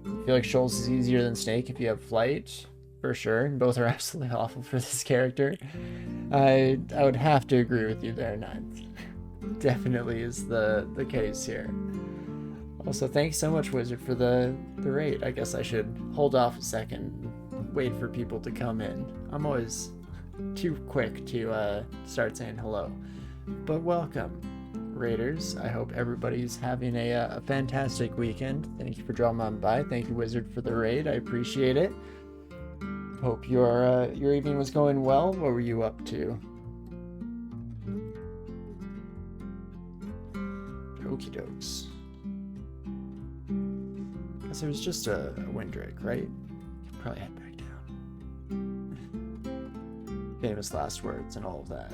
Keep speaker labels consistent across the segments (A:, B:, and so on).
A: I feel like Shoals is easier than Snake if you have flight, for sure. Both are absolutely awful for this character. I would have to agree with you there, Ninth. Definitely is the case here. Also, thanks so much, Wizard, for the raid. I guess I should hold off a second and wait for people to come in. I'm always too quick to start saying hello. But welcome, Raiders. I hope everybody's having a fantastic weekend. Thank you for dropping on by. Thank you, Wizard, for the raid. I appreciate it. Hope your evening was going well. What were you up to? Okie dokes. Guess it was just a Windrake, right? Could probably head back down. Famous last words and all of that.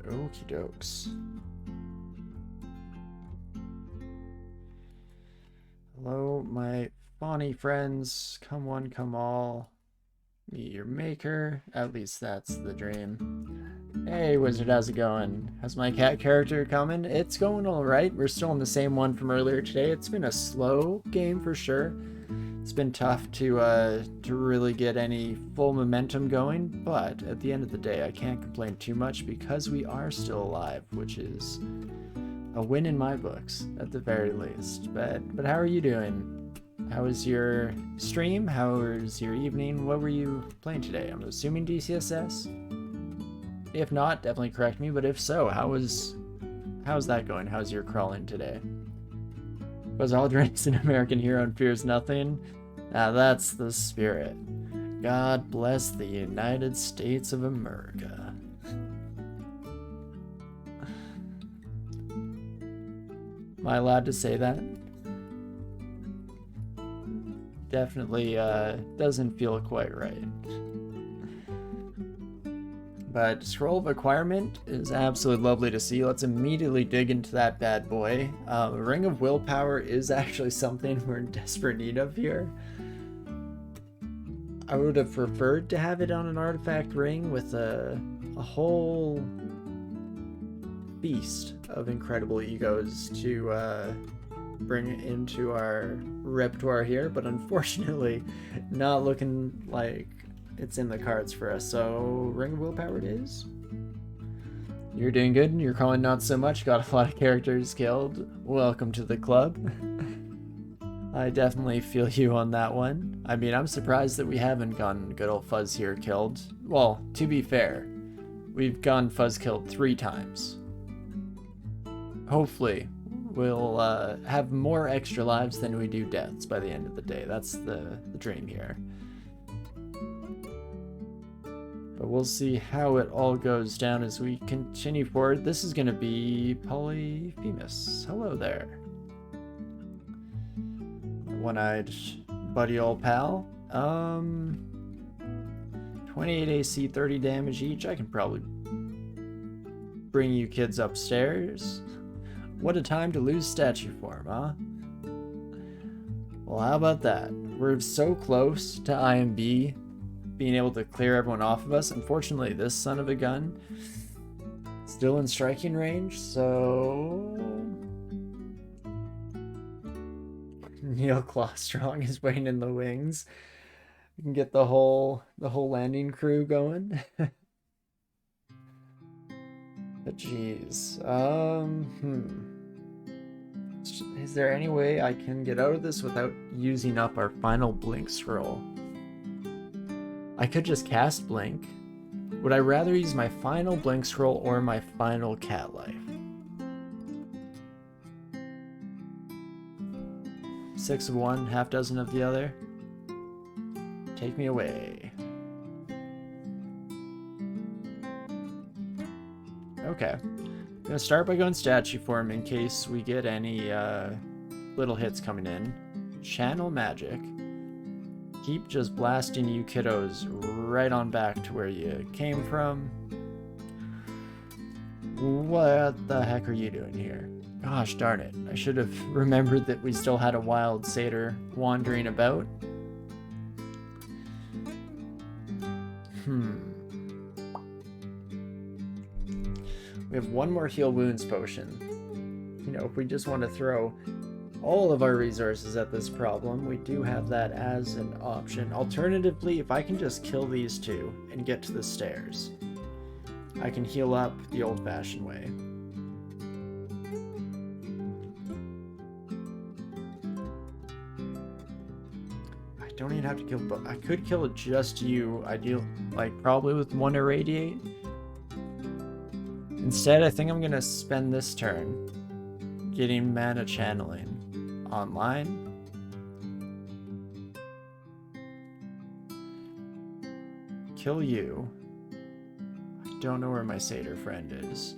A: Okie dokes. Hello, my fawny friends. Come one, come all. Meet your maker. At least that's the dream. Hey, Wizard, how's it going? How's my cat character coming? It's going alright. We're still in the same one from earlier today. It's been a slow game for sure. It's been tough to really get any full momentum going, but at the end of the day, I can't complain too much because we are still alive, which is a win in my books, at the very least. But how are you doing? How was your stream? How was your evening? What were you playing today? I'm assuming DCSS? If not, definitely correct me, but if so, how's that going? How's your crawling today? Was Aldrin's an American hero and fears nothing? Now that's the spirit. God bless the United States of America. Am I allowed to say that? Definitely doesn't feel quite right. But Scroll of Acquirement is absolutely lovely to see. Let's immediately dig into that bad boy. Ring of Willpower is actually something we're in desperate need of here. I would have preferred to have it on an artifact ring with a whole feast of incredible egos to bring into our repertoire here, but unfortunately not looking like it's in the cards for us. So Ring of Willpower it is. You're doing good. You're crawling not so much. Got a lot of characters killed. Welcome to the club. I definitely feel you on that one. I mean, I'm surprised that we haven't gotten good old Fuzz here killed. Well, to be fair, we've gotten Fuzz killed 3 times. Hopefully, we'll have more extra lives than we do deaths by the end of the day. That's the dream here. But we'll see how it all goes down as we continue forward. This is going to be Polyphemus. Hello there. One-eyed buddy old pal. 28 AC, 30 damage each. I can probably bring you kids upstairs. What a time to lose statue form, huh? Well, how about that? We're so close to IMB being able to clear everyone off of us. Unfortunately, this son of a gun still in striking range, so Neil Clawstrong is waiting in the wings. We can get the whole landing crew going. But geez, is there any way I can get out of this without using up our final blink scroll? I could just cast blink. Would I rather use my final blink scroll or my final cat life? 6 of one, half dozen of the other. Take me away. Okay. I'm gonna start by going statue form in case we get any little hits coming in. Channel magic. Keep just blasting you kiddos right on back to where you came from. What the heck are you doing here? Gosh darn it. I should have remembered that we still had a wild satyr wandering about. We have one more heal wounds potion. you know, if we just want to throw all of our resources at this problem, we do have that as an option. Alternatively, if I can just kill these two and get to the stairs, I can heal up the old-fashioned way. I don't even have to kill, but I could kill just you, probably with one irradiate. Instead, I think I'm gonna spend this turn getting mana channeling online. Kill you. I don't know where my satyr friend is.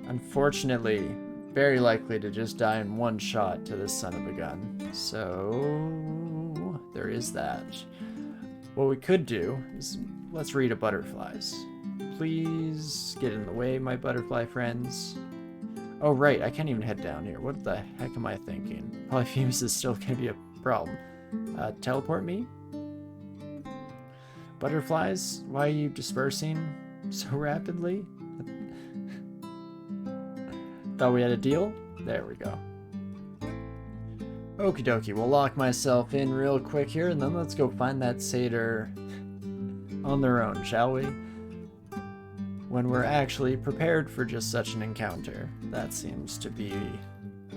A: Unfortunately, very likely to just die in one shot to this son of a gun. So there is that. What we could do is let's read a butterflies. Please get in the way, my butterfly friends. Oh right, I can't even head down here. What the heck am I thinking? Polyphemus is still gonna be a problem. Teleport me? Butterflies, why are you dispersing so rapidly? Thought we had a deal? There we go. Okie dokie, we'll lock myself in real quick here, and then let's go find that satyr on their own, shall we? When we're actually prepared for just such an encounter. That seems to be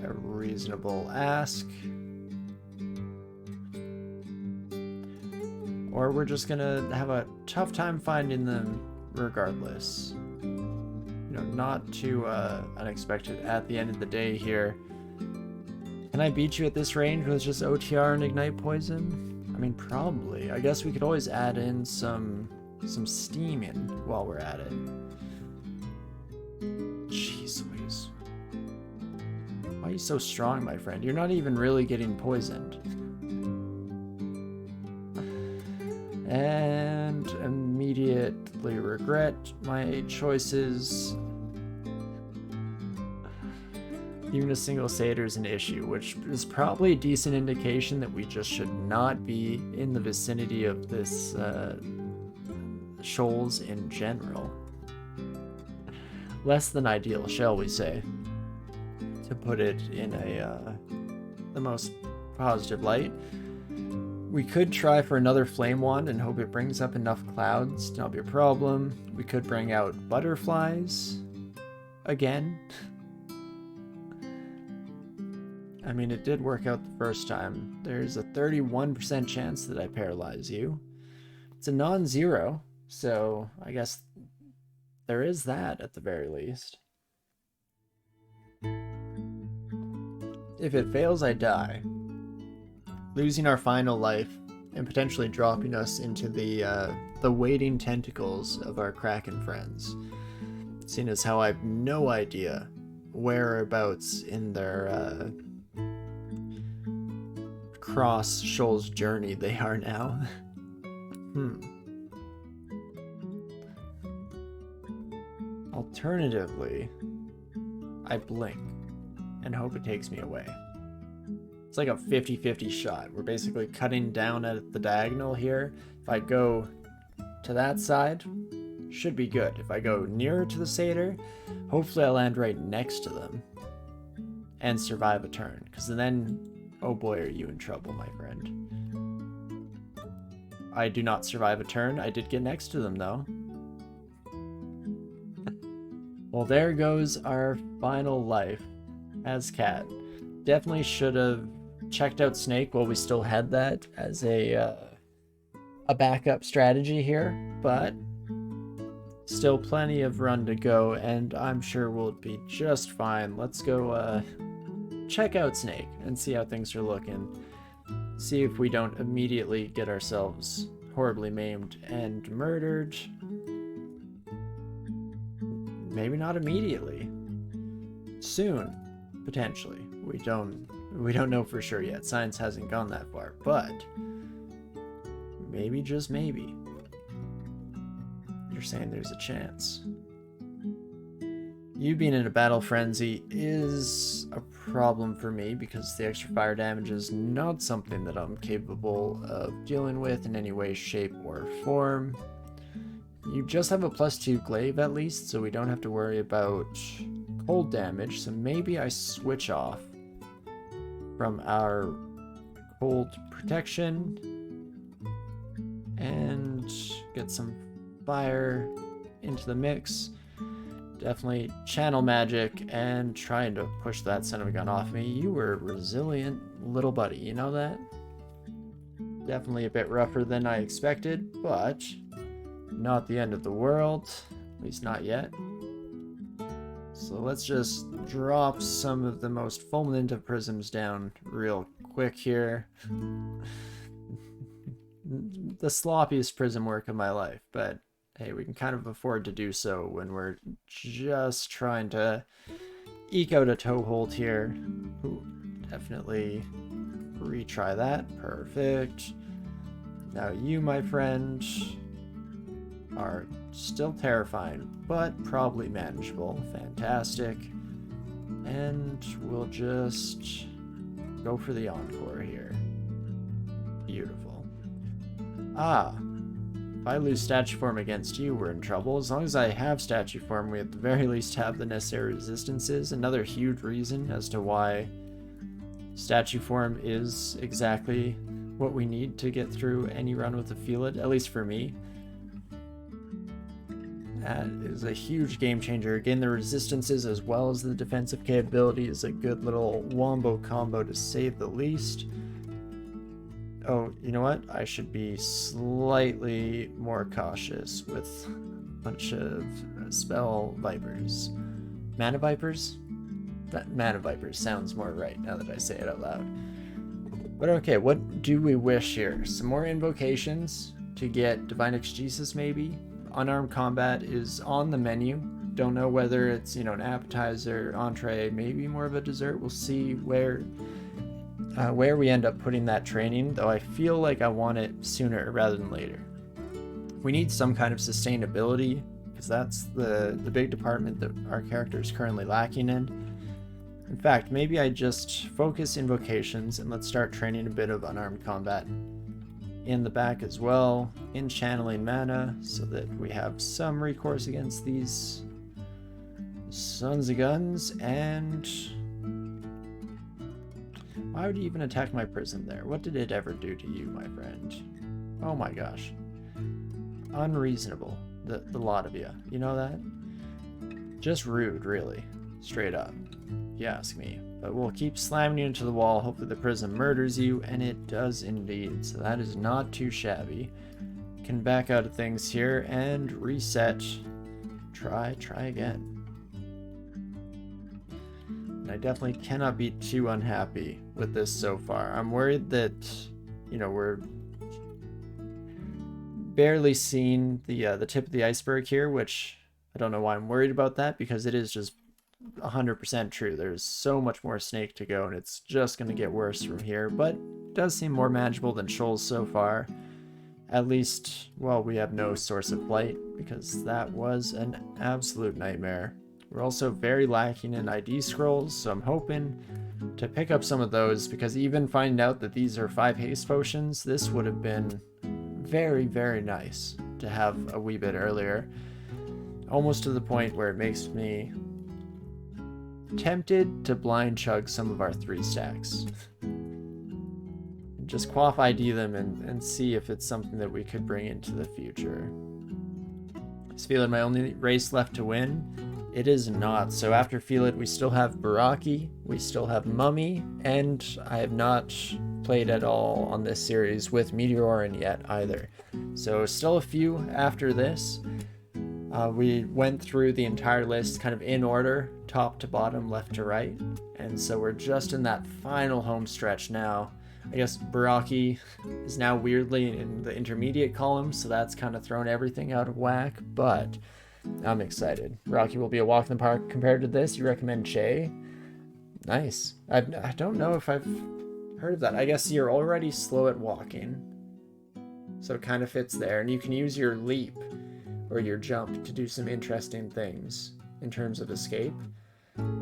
A: a reasonable ask. Or we're just gonna have a tough time finding them regardless. You know, not too unexpected at the end of the day here. Can I beat you at this range with just OTR and Ignite Poison? I mean, probably. I guess we could always add in some steaming while we're at it. Jeez Louise. Why are you so strong, my friend? You're not even really getting poisoned. And immediately regret my choices. Even a single satyr is an issue, which is probably a decent indication that we just should not be in the vicinity of this shoals in general. Less than ideal, shall we say, to put it in the most positive light. We could try for another flame wand and hope it brings up enough clouds to not be a problem. We could bring out butterflies again. I mean, it did work out the first time. There's a 31% chance that I paralyze you. It's a non-zero, so I guess there is that at the very least. If it fails, I die, losing our final life and potentially dropping us into the waiting tentacles of our Kraken friends. Seeing as how I have no idea whereabouts in their cross shoals journey they are now. Alternatively, I blink and hope it takes me away. It's like a 50-50 shot. We're basically cutting down at the diagonal here. If I go to that side, should be good. If I go nearer to the satyr, hopefully I land right next to them and survive a turn, because then, oh boy, are you in trouble, my friend. I do not survive a turn. I did get next to them, though. Well, there goes our final life as Cat. Definitely should have checked out Snake while we still had that as a backup strategy here, but still plenty of run to go, and I'm sure we'll be just fine. Let's go check out Snake and see how things are looking. See if we don't immediately get ourselves horribly maimed and murdered. Maybe not immediately. Soon, potentially. We don't know for sure yet. Science hasn't gone that far, but maybe, just maybe, you're saying there's a chance. You being in a battle frenzy is a problem for me because the extra fire damage is not something that I'm capable of dealing with in any way, shape, or form. You just have a +2 glaive at least, so we don't have to worry about cold damage. So maybe I switch off from our cold protection and get some fire into the mix. Definitely channel magic and trying to push that son of a gun off me. You were a resilient little buddy, you know that? Definitely a bit rougher than I expected, but not the end of the world, at least not yet. So let's just drop some of the most fulminative prisms down real quick here. The sloppiest prism work of my life, but hey, we can kind of afford to do so when we're just trying to eke out a toehold here. Ooh, definitely retry that. Perfect. Now you, my friend, are still terrifying, but probably manageable. Fantastic. And we'll just go for the encore here. Beautiful. Ah, if I lose statue form against you, we're in trouble. As long as I have statue form, we at the very least have the necessary resistances. Another huge reason as to why statue form is exactly what we need to get through any run with the Felid, at least for me. That is a huge game changer. Again, the resistances as well as the defensive capability is a good little wombo combo to say the least. Oh, you know what? I should be slightly more cautious with a bunch of spell vipers. Mana vipers? That mana vipers sounds more right now that I say it out loud. But okay, what do we wish here? Some more invocations to get Divine Exegesis maybe? Unarmed combat is on the menu. Don't know whether it's, you know, an appetizer, entree, maybe more of a dessert. We'll see where we end up putting that training, though I feel like I want it sooner rather than later. We need some kind of sustainability, because that's the big department that our character is currently lacking in. In fact, maybe I just focus invocations and let's start training a bit of unarmed combat in the back as well, in channeling mana, so that we have some recourse against these sons of guns. And why would you even attack my prism there? What did it ever do to you, my friend? Oh my gosh. Unreasonable, the lot of you. You know that? Just rude, really. Straight up, if you ask me. But we'll keep slamming you into the wall. Hopefully the prism murders you, and it does indeed. So that is not too shabby. Can back out of things here and reset. Try again. And I definitely cannot be too unhappy with this so far. I'm worried that, you know, we're barely seeing the tip of the iceberg here, which I don't know why I'm worried about that, because it is just 100% true. There's so much more snake to go, and it's just going to get worse from here, but it does seem more manageable than Shoals so far. At least, well, we have no source of blight, because that was an absolute nightmare. We're also very lacking in ID scrolls, so I'm hoping to pick up some of those, because even finding out that these are 5 haste potions, this would have been very, very nice to have a wee bit earlier. Almost to the point where it makes me tempted to blind chug some of our 3 stacks. Just quaff ID them and see if it's something that we could bring into the future. Is Felid my only race left to win? It is not. So after Felid, we still have Baraki, we still have Mummy, and I have not played at all on this series with Meteorin yet either. So still a few after this. We went through the entire list kind of in order, top to bottom, left to right. And so we're just in that final home stretch now. I guess Baraki is now weirdly in the intermediate column, so that's kind of thrown everything out of whack, but I'm excited. Baraki will be a walk in the park compared to this. You recommend Che? Nice. I don't know if I've heard of that. I guess you're already slow at walking, so it kind of fits there. And you can use your leap or your jump to do some interesting things in terms of escape.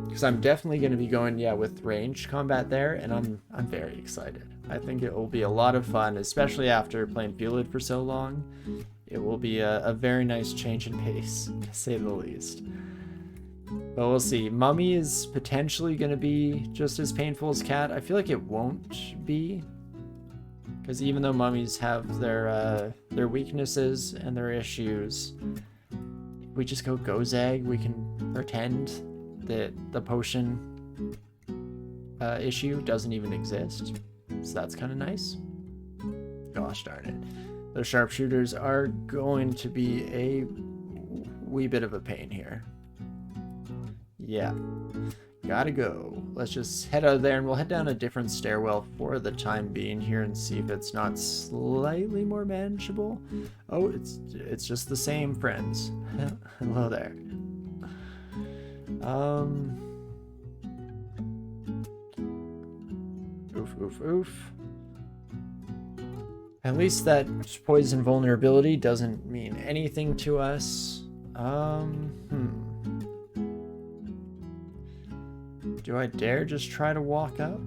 A: Because I'm definitely going to be going, with ranged combat there, and I'm very excited. I think it will be a lot of fun, especially after playing Felid for so long. It will be a very nice change in pace, to say the least. But we'll see. Mummy is potentially going to be just as painful as Cat. I feel like it won't be. Because even though mummies have their weaknesses and their issues, if we just go Gozag, we can pretend that the potion issue doesn't even exist. So that's kind of nice. Gosh darn it. Those sharpshooters are going to be a wee bit of a pain here. Yeah. Gotta go. Let's just head out of there, and we'll head down a different stairwell for the time being here and see if it's not slightly more manageable. Oh, it's just the same, friends. Hello there. Oof. At least that poison vulnerability doesn't mean anything to us. Do I dare just try to walk up?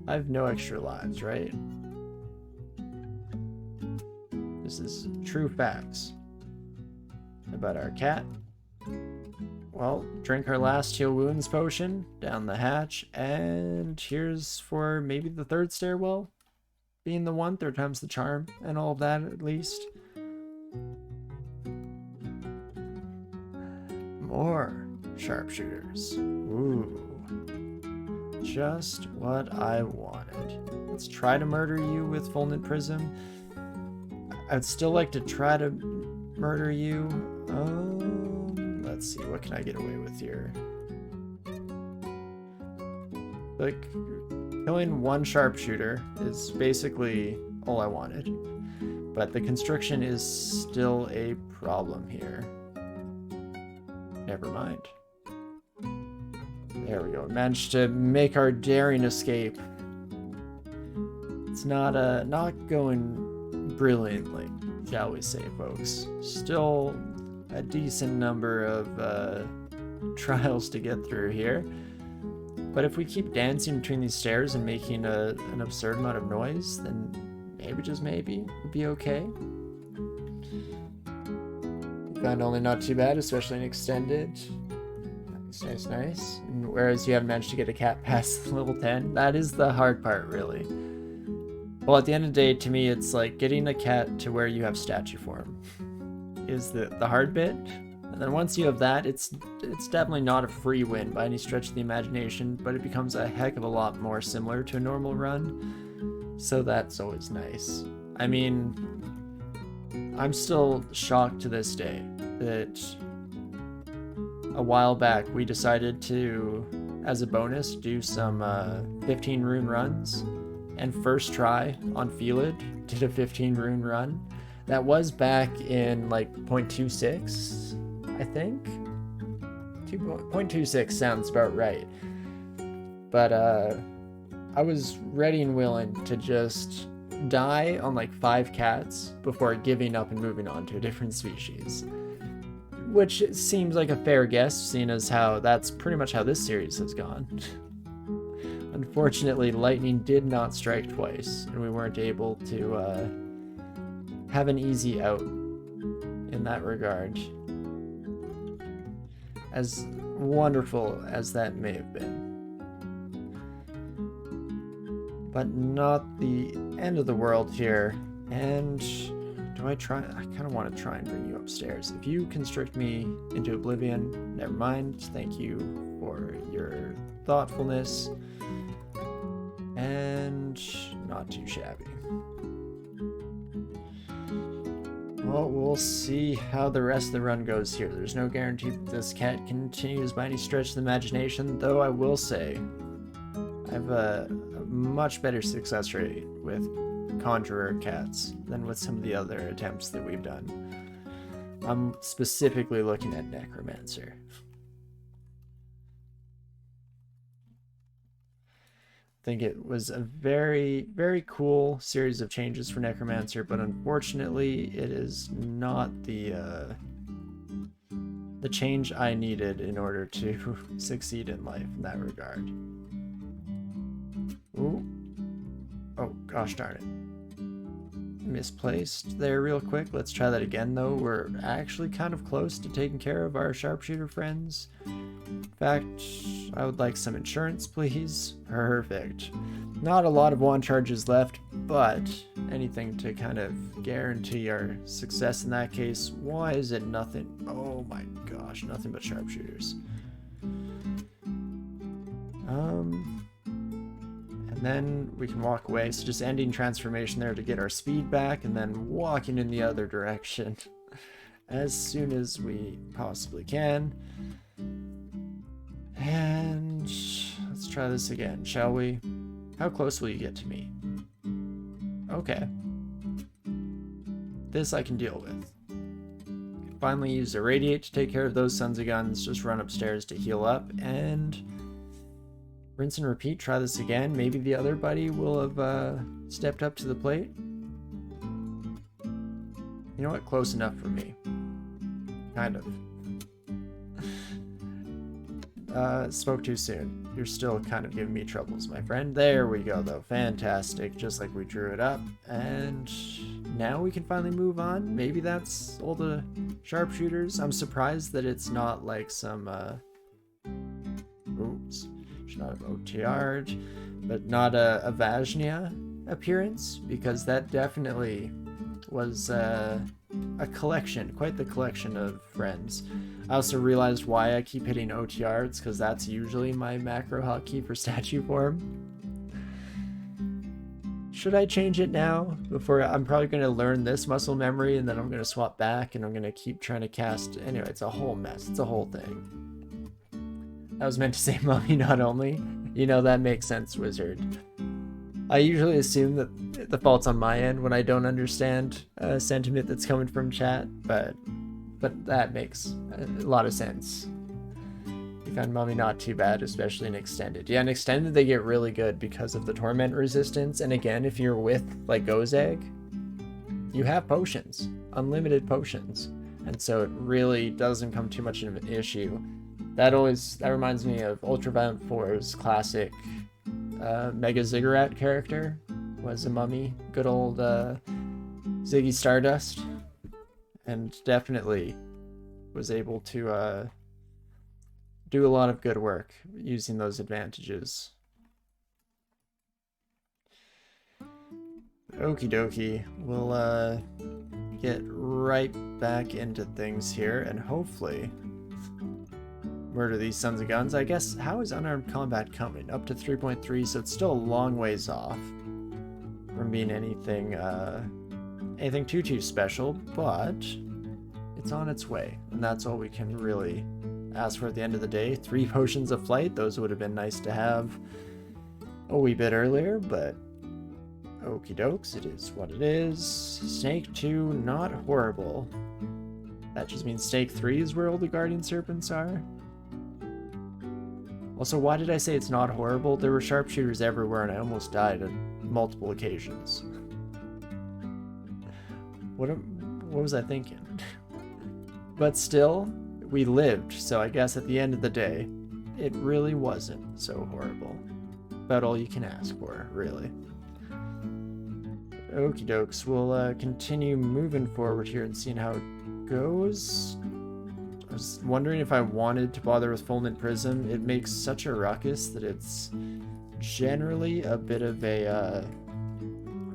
A: I have no extra lives, right? This is true facts about our cat. Well, drink our last heal wounds potion down the hatch, and here's for maybe the third stairwell being the one, third time's the charm, and all of that at least. More sharpshooters. Ooh. Just what I wanted. Let's try to murder you with Fulminant Prism. I'd still like to try to murder you. Let's see, what can I get away with here? Like, killing one sharpshooter is basically all I wanted. But the constriction is still a problem here. Never mind. There we go. Managed to make our daring escape. It's not going brilliantly, shall we say, folks. Still a decent number of trials to get through here. But if we keep dancing between these stairs and making an absurd amount of noise, then maybe, just maybe, we'll be okay. Found only not too bad, especially in extended. Nice. And whereas you haven't managed to get a cat past level 10, that is the hard part, really. Well, at the end of the day, to me, it's like getting a cat to where you have statue form is the hard bit. And then once you have that, it's definitely not a free win by any stretch of the imagination, but it becomes a heck of a lot more similar to a normal run. So that's always nice. I mean, I'm still shocked to this day that a while back we decided to, as a bonus, do some 15 rune runs, and first try on Felid did a 15 rune run. That was back in like 0.26, I think. 0.26 sounds about right. But I was ready and willing to just die on like 5 cats before giving up and moving on to a different species. Which seems like a fair guess, seeing as how that's pretty much how this series has gone. Unfortunately, lightning did not strike twice, and we weren't able to have an easy out in that regard. As wonderful as that may have been. But not the end of the world here. And do I try? I kind of want to try and bring you upstairs. If you constrict me into oblivion, never mind. Thank you for your thoughtfulness. And not too shabby. Well, we'll see how the rest of the run goes here. There's no guarantee that this cat continues by any stretch of the imagination, though I will say I have a much better success rate with Conjurer cats than with some of the other attempts that we've done. I'm specifically looking at Necromancer. I think it was a very, very cool series of changes for Necromancer, but unfortunately it is not the change I needed in order to succeed in life in that regard. Ooh. Oh, gosh darn misplaced there real quick. Let's try that again, though. We're actually kind of close to taking care of our sharpshooter friends. In fact, I would like some insurance, please. Perfect. Not a lot of wand charges left, but anything to kind of guarantee our success in that case. Why is it nothing? Oh my gosh, nothing but sharpshooters. And then we can walk away. So just ending transformation there to get our speed back, and then walking in the other direction as soon as we possibly can. And let's try this again, shall we? How close will you get to me? Okay. This I can deal with. Finally use Irradiate to take care of those sons of guns. Just run upstairs to heal up, and rinse and repeat. Try this again. Maybe the other buddy will have stepped up to the plate. You know what? Close enough for me. Kind of. Spoke too soon. You're still kind of giving me troubles, my friend. There we go, though. Fantastic. Just like we drew it up. And now we can finally move on. Maybe that's all the sharpshooters. I'm surprised that it's not like some, oops. Should not have OTR'd. But not a Vajnia appearance, because that definitely was a collection, quite the collection of friends. I also realized why I keep hitting OTR. It's because that's usually my macro hotkey for statue form. Should I change it now? Before I'm probably going to learn this muscle memory, and then I'm going to swap back, and I'm going to keep trying to cast. Anyway, it's a whole mess. It's a whole thing. I was meant to say mummy, not only. You know, that makes sense, wizard. I usually assume that the fault's on my end when I don't understand a sentiment that's coming from chat, but that makes a lot of sense. You found mummy not too bad, especially in extended. Yeah, in extended they get really good because of the torment resistance, and again, if you're with like Gozag, you have potions, unlimited potions, and so it really doesn't become too much of an issue. That reminds me of Ultraviolent 4's classic Mega Ziggurat character, was a mummy, good old Ziggy Stardust, and definitely was able to do a lot of good work using those advantages. Okie dokie, we'll get right back into things here and hopefully murder these sons of guns. I guess, how is unarmed combat coming? Up to 3.3, so it's still a long ways off from being anything too special, but it's on its way, and that's all we can really ask for at the end of the day. 3 potions of flight, those would have been nice to have a wee bit earlier, but okie dokes, it is what it is. Snake 2, not horrible. That just means Snake 3 is where all the guardian serpents are. Also, why did I say it's not horrible? There were sharpshooters everywhere and I almost died on multiple occasions. What was I thinking? But still, we lived, so I guess at the end of the day, it really wasn't so horrible. About all you can ask for, really. Okie dokes, we'll continue moving forward here and seeing how it goes. I was wondering if I wanted to bother with Fulminant Prism. It makes such a ruckus that it's generally a bit of a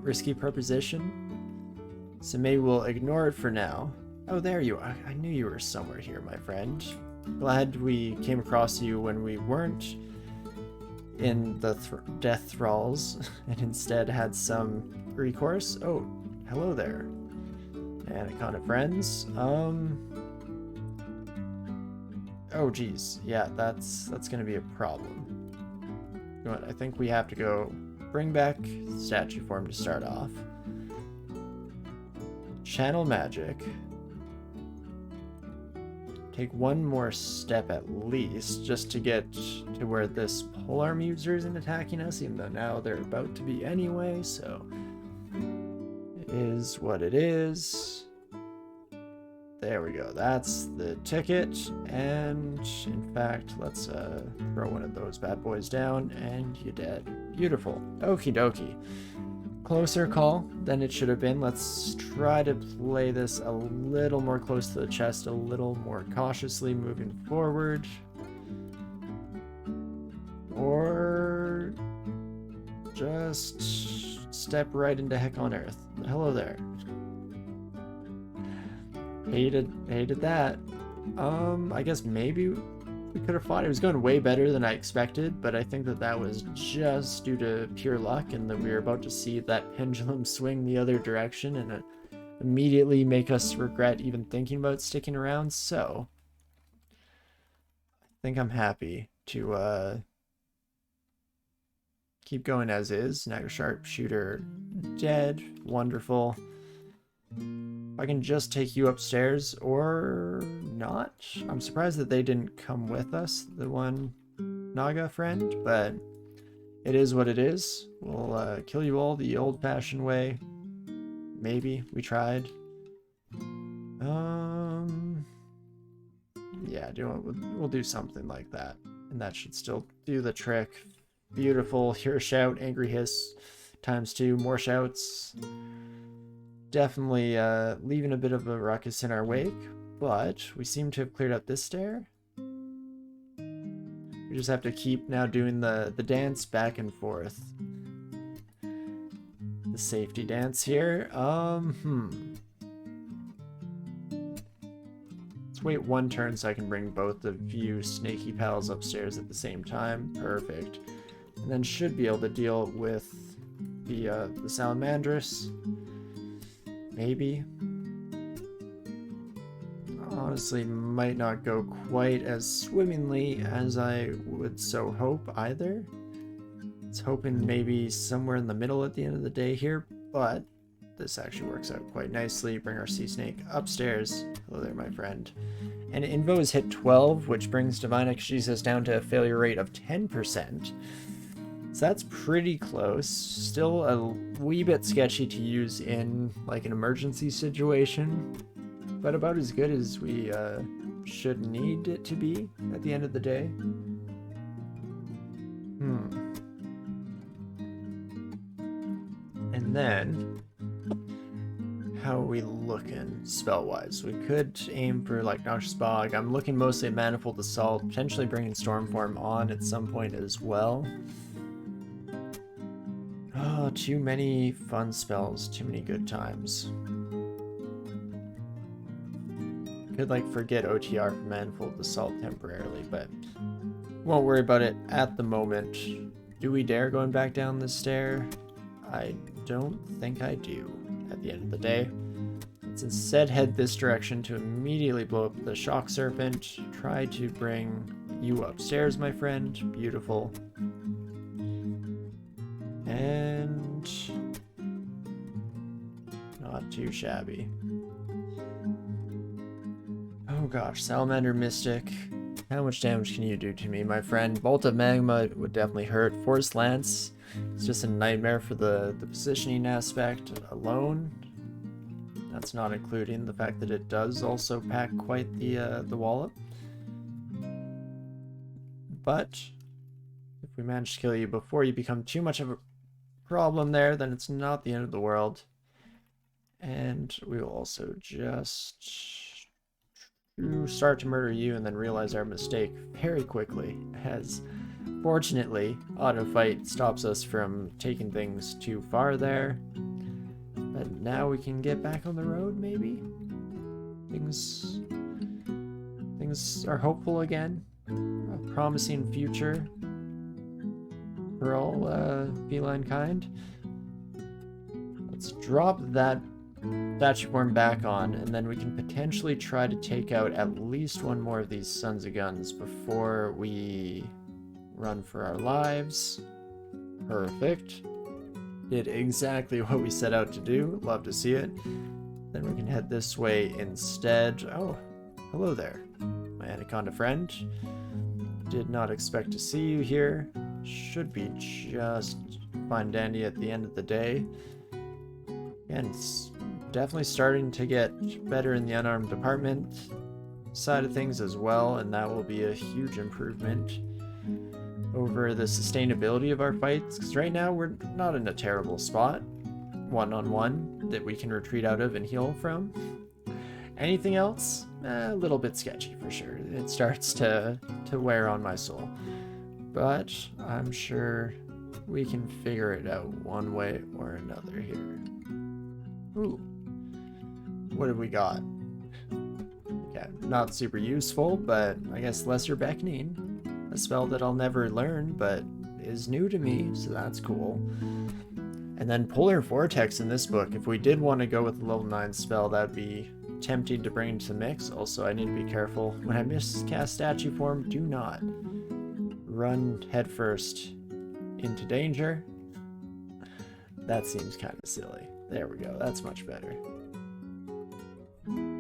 A: risky proposition. So maybe we'll ignore it for now. Oh, there you are. I knew you were somewhere here, my friend. Glad we came across you when we weren't in the death thralls and instead had some recourse. Oh, hello there. Anaconda friends. Oh geez, yeah, that's gonna be a problem. You know what, I think we have to go bring back statue form to start off. Channel magic. Take one more step at least, just to get to where this polearm user isn't attacking us, even though now they're about to be anyway, so it is what it is. There we go, that's the ticket, and in fact, let's throw one of those bad boys down, and you're dead. Beautiful. Okie dokie. closer call than it should have been. Let's try to play this a little more close to the chest, a little more cautiously moving forward. Or just step right into heck on earth. Hello there. Hated that. I guess maybe we could have fought. It was going way better than I expected, but I think that was just due to pure luck, and that we were about to see that pendulum swing the other direction and immediately make us regret even thinking about sticking around. So I think I'm happy to keep going as is. Now your sharpshooter dead. Wonderful. I can just take you upstairs or not. I'm surprised that they didn't come with us, the one Naga friend, but it is what it is. We'll kill you all the old-fashioned way. Maybe. We tried. Yeah, we'll do something like that. And that should still do the trick. Beautiful. Hear a shout. Angry hiss. ×2. More shouts. Definitely leaving a bit of a ruckus in our wake, but we seem to have cleared out this stair. We just have to keep now doing the dance back and forth. The safety dance here. Let's wait one turn so I can bring both of you snaky pals upstairs at the same time. Perfect. And then should be able to deal with the salamandress. Maybe. Honestly, might not go quite as swimmingly as I would so hope either. It's hoping maybe somewhere in the middle at the end of the day here, but this actually works out quite nicely. Bring our sea snake upstairs. Hello there, my friend. And Invo has hit 12, which brings Divine Exegesis down to a failure rate of 10%. So that's pretty close. Still a wee bit sketchy to use in like an emergency situation, but about as good as we should need it to be at the end of the day. And then, how are we looking spell-wise? We could aim for like Noxious Bog. I'm looking mostly at Manifold Assault, potentially bringing Stormform on at some point as well. Oh, too many fun spells, too many good times. Could like forget OTR for Manifold Assault temporarily, but won't worry about it at the moment. Do we dare going back down this stair? I don't think I do at the end of the day. Let's instead head this direction to immediately blow up the Shock Serpent. Try to bring you upstairs, my friend. Beautiful. And not too shabby. Oh gosh, Salamander Mystic. How much damage can you do to me, my friend? Bolt of Magma would definitely hurt. Force Lance is just a nightmare for the positioning aspect alone. That's not including the fact that it does also pack quite the wallop. But if we manage to kill you before you become too much of a problem there, then it's not the end of the world. And we will also just start to murder you and then realize our mistake very quickly, as fortunately auto fight stops us from taking things too far there. But now we can get back on the road, maybe? Things are hopeful again. A promising future for all feline kind. Let's drop that statue form back on, and then we can potentially try to take out at least one more of these sons of guns before we run for our lives. Perfect. Did exactly what we set out to do. Love to see it. Then we can head this way instead. Oh, hello there, my anaconda friend. Did not expect to see you here. Should be just fine dandy at the end of the day. And it's definitely starting to get better in the unarmed department side of things as well, and that will be a huge improvement over the sustainability of our fights, because right now we're not in a terrible spot. 1-on-1 that we can retreat out of and heal from. Anything else? A little bit sketchy for sure. It starts to wear on my soul. But I'm sure we can figure it out one way or another here. Ooh. What have we got? Yeah, not super useful, but I guess Lesser Beckoning. A spell that I'll never learn, but is new to me, so that's cool. And then Polar Vortex in this book. If we did want to go with a level 9 spell, that'd be tempting to bring into the mix. Also, I need to be careful. When I miscast statue form, do not run headfirst into danger. That seems kind of silly. There we go. That's much better.